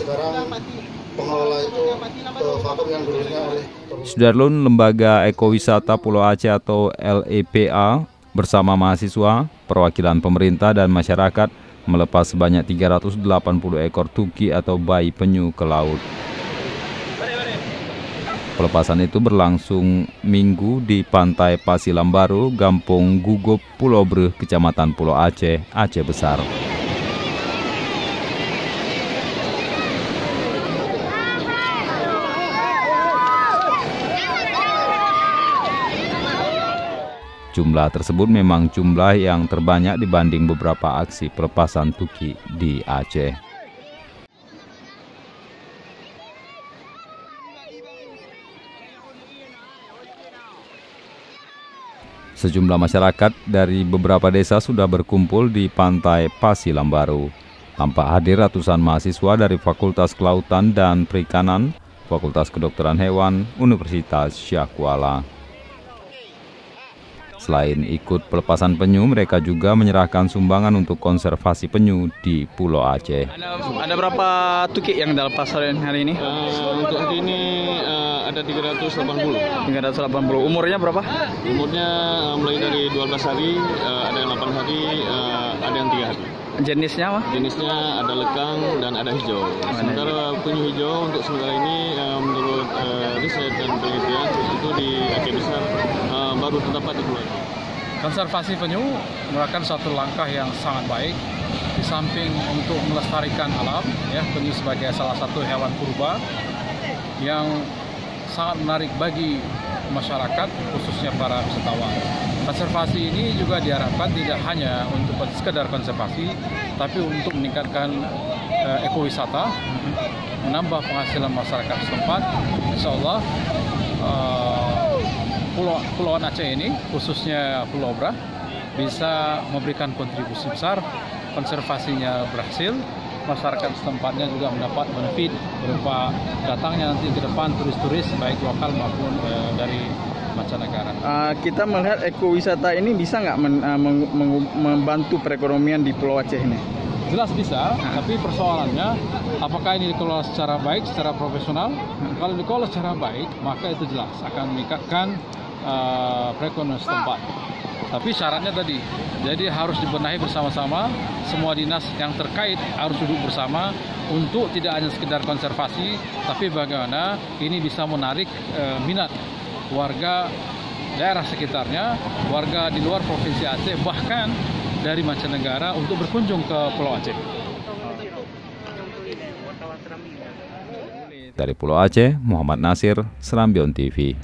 sekarang pengelola itu vakum yang dulunya oleh Sudarlun, Lembaga Ekowisata Pulau Aceh atau LEPA bersama mahasiswa, perwakilan pemerintah dan masyarakat melepas sebanyak 380 ekor tuki atau bayi penyu ke laut. Pelepasan itu berlangsung Minggu di Pantai Pasilambaru, Gampung Gugup, Pulau Breh, Kecamatan Pulau Aceh, Aceh Besar. Jumlah tersebut memang jumlah yang terbanyak dibanding beberapa aksi pelepasan tuki di Aceh. Sejumlah masyarakat dari beberapa desa sudah berkumpul di Pantai Pasilambaru. Tampak hadir ratusan mahasiswa dari Fakultas Kelautan dan Perikanan, Fakultas Kedokteran Hewan, Universitas Syah Kuala. Selain ikut pelepasan penyu, mereka juga menyerahkan sumbangan untuk konservasi penyu di Pulau Aceh. Ada berapa tukik yang dilepas hari ini? Untuk hari ini ada 380. 380. Umurnya berapa? Umurnya mulai dari 12 hari, ada yang 8 hari, ada yang 3 hari. Jenisnya apa? Jenisnya ada lekang dan ada hijau. Sementara penyu hijau untuk sementara ini menurut riset dan penelitian itu di Aceh Besar baru terdapat di Pulau Aceh. Konservasi penyu merupakan suatu langkah yang sangat baik di samping untuk melestarikan alam, ya, penyu sebagai salah satu hewan purba yang sangat menarik bagi masyarakat, khususnya para wisatawan. Konservasi ini juga diharapkan tidak hanya untuk sekedar konservasi, tapi untuk meningkatkan ekowisata, menambah penghasilan masyarakat setempat. Insya Allah Pulau Aceh ini, khususnya Pulau Breh, bisa memberikan kontribusi besar. Konservasinya berhasil, masyarakat setempatnya juga mendapat benefit berupa datangnya nanti ke depan turis-turis baik lokal maupun dari mancanegara. Kita melihat ekowisata ini bisa nggak membantu perekonomian di Pulau Aceh ini? Jelas bisa, tapi persoalannya apakah ini dikelola secara baik, secara profesional? Kalau dikelola secara baik, maka itu jelas akan meningkatkan perekonomian setempat. Tapi syaratnya tadi, jadi harus dibenahi bersama-sama, semua dinas yang terkait harus duduk bersama untuk tidak hanya sekedar konservasi, tapi bagaimana ini bisa menarik minat warga daerah sekitarnya, warga di luar Provinsi Aceh, bahkan dari mancanegara untuk berkunjung ke Pulau Aceh. Dari Pulau Aceh, Muhammad Nasir, Serambion TV.